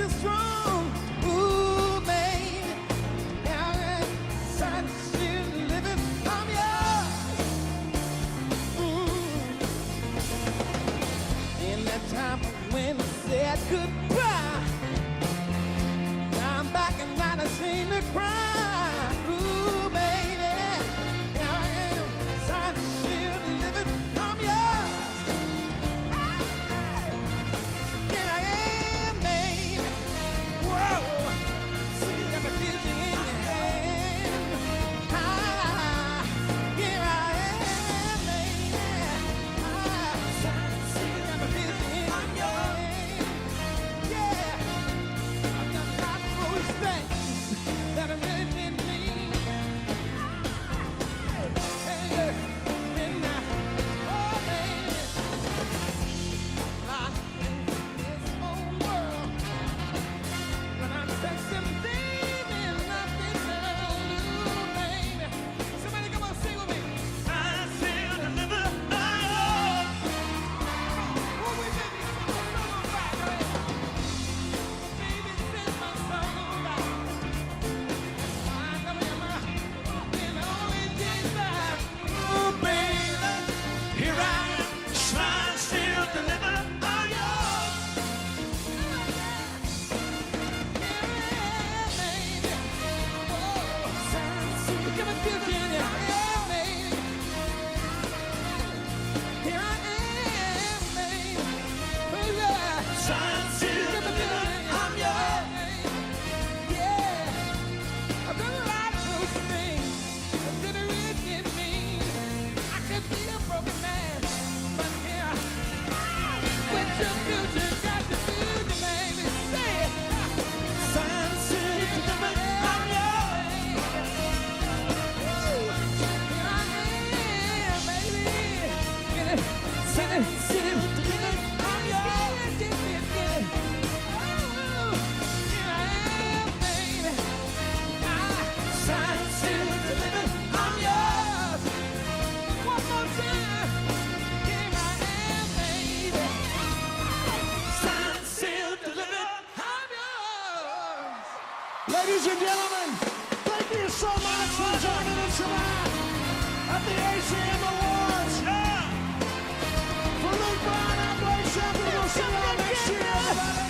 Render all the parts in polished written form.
strong. Ooh, man, yeah, I'm still living. I'm yours. In that time when we said goodbye, I'm back and not ashamed to cry. Ooh, baby, here I am, I'm still living. I'm yours. Here I am, baby. Whoa, see, you got my future in your hand. Here I am, baby. See, you got my future in your hand. Yeah, I've done lots of foolish things that have really been mean. Hey, look, and now, oh, baby, lost in this whole world. When I'm texting, baby, nothing else. Ooh, baby. Somebody come on, sing with me. I still deliver my love. Oh, wait, baby, send my soul back, baby. Baby, send my soul back. I know you're my only desire. Oh, baby, here I am, trying to still deliver my love. Ladies and gentlemen, thank you so much for joining us tonight at the ACM Awards. For Luke Bryan, I'm Blake Shepard. We'll see you all next year, everybody.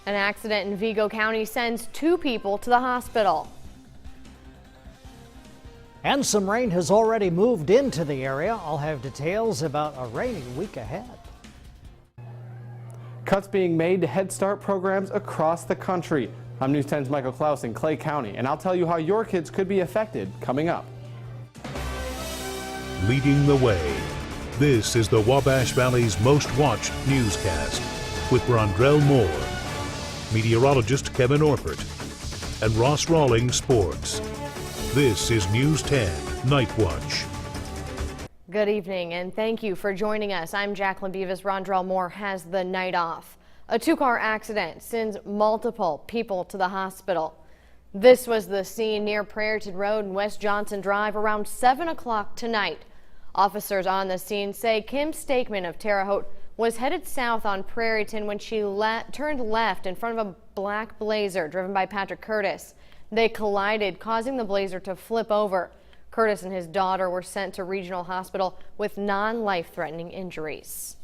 An accident in Vigo County sends 2 people to the hospital. And some rain has already moved into the area. I'll have details about a rainy week ahead. Cuts being made to Head Start programs across the country. I'm News 10's Michael Klaus in Clay County, and I'll tell you how your kids could be affected coming up. Leading the way, this is the Wabash Valley's most watched newscast with Brondrell Moore, meteorologist Kevin Orford, and Ross Rawlings Sports. This is News 10 Night Watch. Good evening and thank you for joining us. I'm Jacqueline Beavis. Brondrell Moore has the night off. A 2-car accident sends multiple people to the hospital. This was the scene near Prairieton Road and West Johnson Drive around 7 o'clock tonight. Officers on the scene say Kim Stakeman of Terre Haute was headed south on Prairieton when she turned left in front of a black Blazer driven by Patrick Curtis. They collided, causing the Blazer to flip over. Curtis and his daughter were sent to regional hospital with non-life-threatening injuries.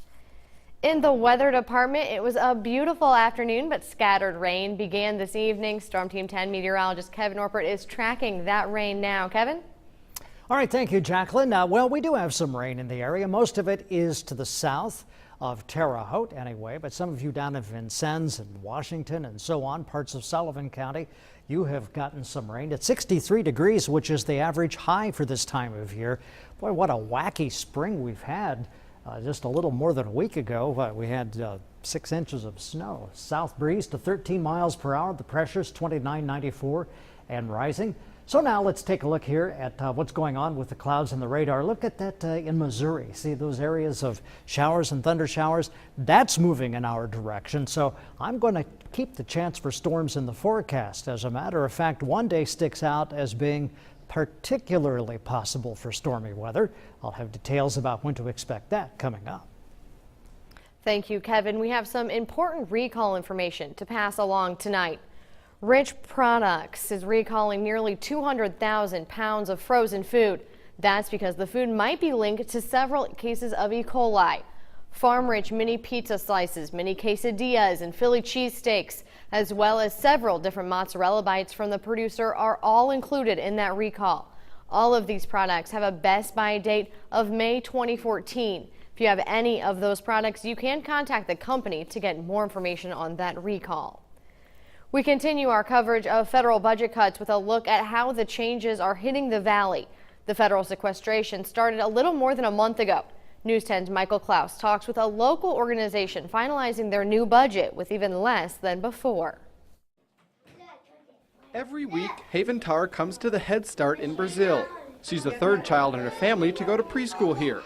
In the weather department, it was a beautiful afternoon, but scattered rain began this evening. Storm Team 10 meteorologist Kevin Orpert is tracking that rain now. Kevin? All right, thank you, Jacqueline. Well, we do have some rain in the area. Most of it is to the south of Terre Haute anyway, but some of you down in Vincennes and Washington and so on, parts of Sullivan County, you have gotten some rain. It's 63 degrees, which is the average high for this time of year. Boy, what a wacky spring we've had. Just a little more than a week ago, we had 6 inches of snow. South breeze to 13 miles per hour. The pressure's 29.94 and rising. So now let's take a look here at what's going on with the clouds and the radar. Look at that in Missouri. See those areas of showers and thunder showers? That's moving in our direction. So I'm going to keep the chance for storms in the forecast. As a matter of fact, one day sticks out as being particularly possible for stormy weather. I'll have details about when to expect that coming up. Thank you, Kevin. We have some important recall information to pass along tonight. Rich Products is recalling nearly 200,000 pounds of frozen food. That's because the food might be linked to several cases of E. coli. Farm Rich mini pizza slices, mini quesadillas, and Philly cheesesteaks, as well as several different mozzarella bites from the producer, are all included in that recall. All of these products have a best buy date of May 2014. If you have any of those products, you can contact the company to get more information on that recall. We continue our coverage of federal budget cuts with a look at how the changes are hitting the valley. The federal sequestration started a little more than a month ago. News 10's Michael Klaus talks with a local organization finalizing their new budget with even less than before. Every week, Haven Tar comes to the Head Start in Brazil. She's the third child in her family to go to preschool here.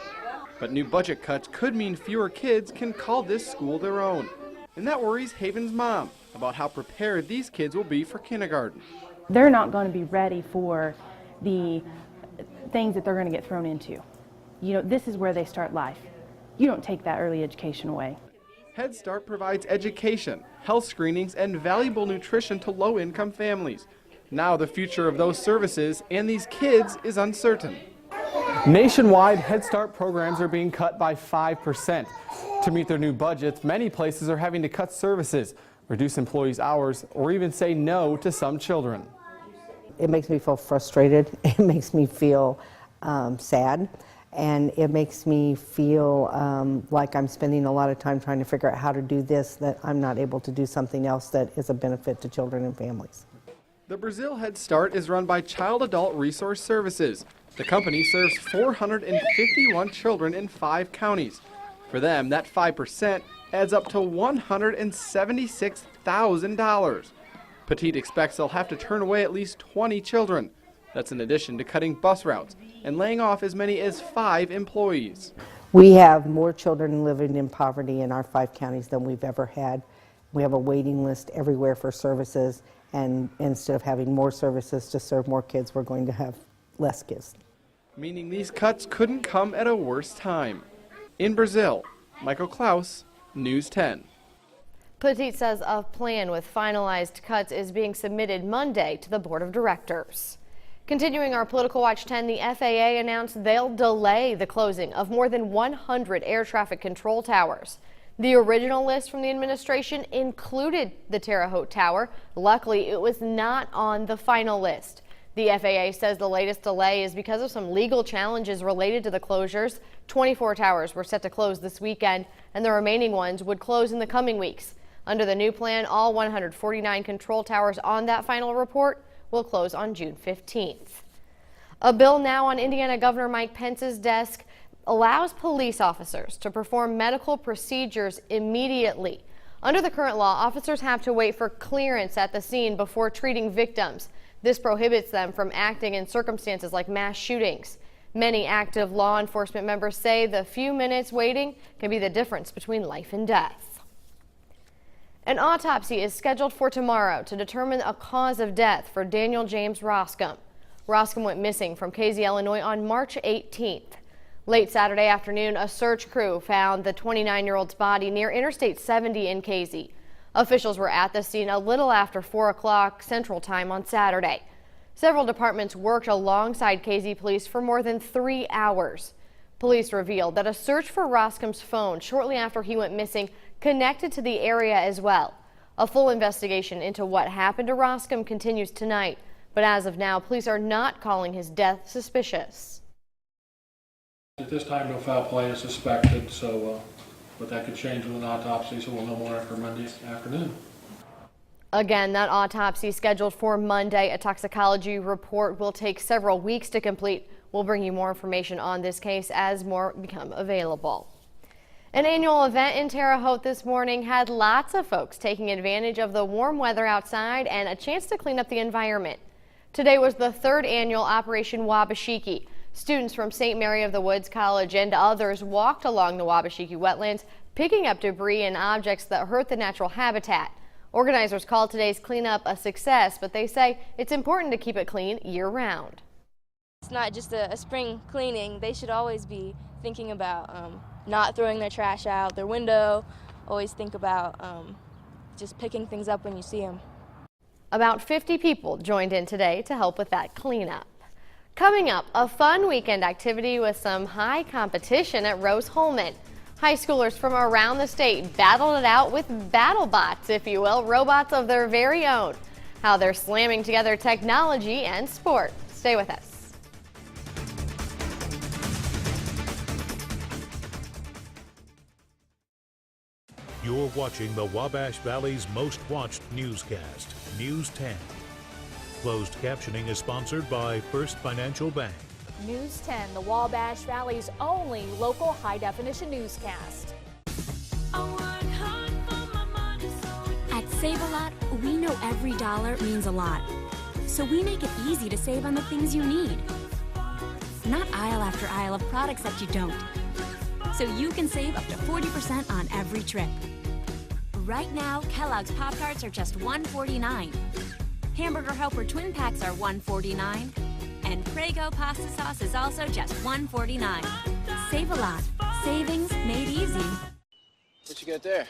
But new budget cuts could mean fewer kids can call this school their own. And that worries Haven's mom about how prepared these kids will be for kindergarten. They're not going to be ready for the things that they're going to get thrown into. You know, this is where they start life. You don't take that early education away. Head Start provides education, health screenings, and valuable nutrition to low-income families. Now the future of those services and these kids is uncertain. Nationwide, Head Start programs are being cut by 5%. To meet their new budgets, many places are having to cut services, reduce employees' hours, or even say no to some children. It makes me feel frustrated. It makes me feel sad. And it makes me feel like I'm spending a lot of time trying to figure out how to do this, that I'm not able to do something else that is a benefit to children and families. The Brazil Head Start is run by Child Adult Resource Services. The company serves 451 children in 5 counties. For them, that 5% adds up to $176,000. Petite expects they'll have to turn away at least 20 children. That's in addition to cutting bus routes and laying off as many as 5 employees. We have more children living in poverty in our 5 counties than we've ever had. We have a waiting list everywhere for services, and instead of having more services to serve more kids, we're going to have less kids. Meaning these cuts couldn't come at a worse time. In Brazil, Michael Klaus, News 10. Petite says a plan with finalized cuts is being submitted Monday to the board of directors. Continuing our Political Watch 10, the FAA announced they'll delay the closing of more than 100 air traffic control towers. The original list from the administration included the Terre Haute Tower. Luckily, it was not on the final list. The FAA says the latest delay is because of some legal challenges related to the closures. 24 towers were set to close this weekend, and the remaining ones would close in the coming weeks. Under the new plan, all 149 control towers on that final report will close on June 15th. A bill now on Indiana Governor Mike Pence's desk allows police officers to perform medical procedures immediately. Under the current law, officers have to wait for clearance at the scene before treating victims. This prohibits them from acting in circumstances like mass shootings. Many active law enforcement members say the few minutes waiting can be the difference between life and death. An autopsy is scheduled for tomorrow to determine a cause of death for Daniel James Roscom. Roscom went missing from Casey, Illinois on March 18th. Late Saturday afternoon, a search crew found the 29-year-old's body near Interstate 70 in Casey. Officials were at the scene a little after 4 o'clock Central Time on Saturday. Several departments worked alongside KZ police for more than 3 hours. Police revealed that a search for Roscom's phone shortly after he went missing connected to the area as well. A full investigation into what happened to Roscom continues tonight, but as of now, police are not calling his death suspicious. At this time, no foul play is suspected, but that could change with an autopsy, so we'll know more after Monday afternoon. Again, that autopsy scheduled for Monday. A toxicology report will take several weeks to complete. We'll bring you more information on this case as more become available. An annual event in Terre Haute this morning had lots of folks taking advantage of the warm weather outside and a chance to clean up the environment. Today was the 3rd annual Operation Wabashiki. Students from St. Mary of the Woods College and others walked along the Wabashiki wetlands, picking up debris and objects that hurt the natural habitat. Organizers called today's cleanup a success, but they say it's important to keep it clean year-round. It's not just a spring cleaning. They should always be thinking about not throwing their trash out their window. Always think about just picking things up when you see them. About 50 people joined in today to help with that cleanup. Coming up, a fun weekend activity with some high competition at Rose-Hulman. High schoolers from around the state battled it out with battle bots, if you will, robots of their very own. How they're slamming together technology and sport. Stay with us. You're watching the Wabash Valley's most watched newscast, News 10. Closed captioning is sponsored by First Financial Bank. News 10, the Wabash Valley's only local high-definition newscast. At Save-A-Lot, we know every dollar means a lot. So we make it easy to save on the things you need. Not aisle after aisle of products that you don't. So you can save up to 40% on every trip. Right now, Kellogg's Pop-Tarts are just $1.49. Hamburger Helper Twin Packs are $1.49. And Prego pasta sauce is also just $1.49. Save a lot. Savings made easy. What you got there?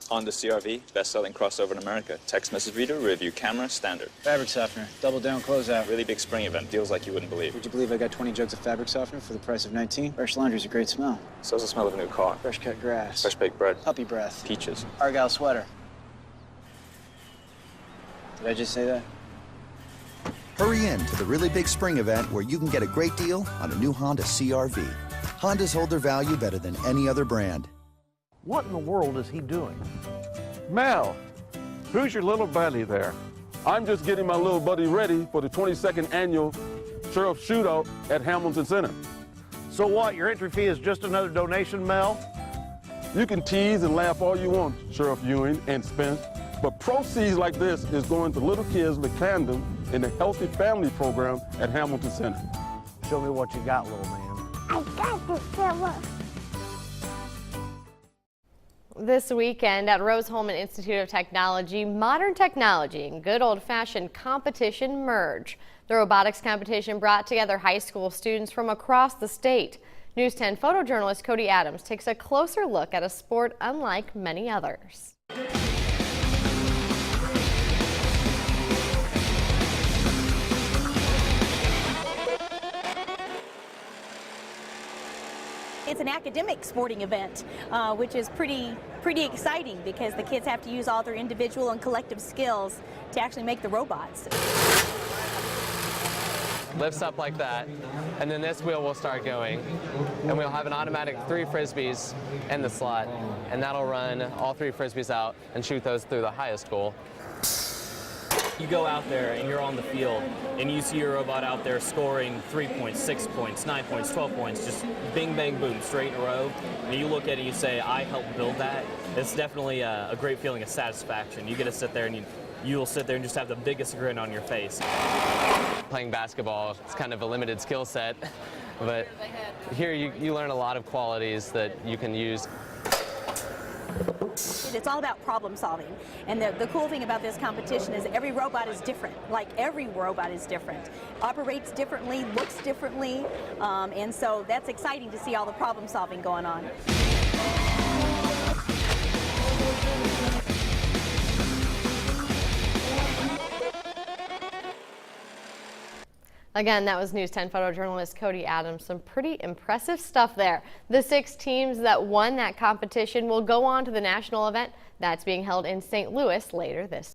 Honda CR-V, best-selling crossover in America. Text message reader, review camera, standard. Fabric softener, double down closeout. Really big spring event, deals like you wouldn't believe. Would you believe I got 20 jugs of fabric softener for the price of 19? Fresh laundry's a great smell. So's the smell of a new car. Fresh cut grass. Fresh baked bread. Puppy breath. Peaches. Argyle sweater. Did I just say that? Hurry in to the really big spring event where you can get a great deal on a new Honda CR-V. Hondas hold their value better than any other brand. What in the world is he doing? Mel, who's your little buddy there? I'm just getting my little buddy ready for the 22nd annual Sheriff Shootout at Hamilton Center. So what, your entry fee is just another donation, Mel? You can tease and laugh all you want, Sheriff Ewing and Spence, but proceeds like this is going to little kids like Camden in the Healthy Family Program at Hamilton Center. Show me what you got, little man. I got this, Philip. This weekend at Rose-Hulman Institute of Technology, modern technology and good old-fashioned competition merge. The robotics competition brought together high school students from across the state. News 10 photojournalist Cody Adams takes a closer look at a sport unlike many others. It's an academic sporting event, which is pretty exciting because the kids have to use all their individual and collective skills to actually make the robots. Lifts up like that, and then this wheel will start going, and we'll have an automatic 3 frisbees in the slot, and that'll run all 3 frisbees out and shoot those through the highest goal. You go out there and you're on the field and you see your robot out there scoring 3 points, 6 points, 9 points, 12 points, just bing, bang, boom, straight in a row. And you look at it and you say, I helped build that. It's definitely a great feeling of satisfaction. You get to sit there and you'll sit there and just have the biggest grin on your face. Playing basketball, it's kind of a limited skill set, but here you learn a lot of qualities that you can use. It's all about problem solving. And the cool thing about this competition is every robot is different. Like every robot is different. Operates differently, looks differently. And so that's exciting to see all the problem solving going on. Again, that was News 10 photojournalist Cody Adams. Some pretty impressive stuff there. The 6 teams that won that competition will go on to the national event that's being held in St. Louis later this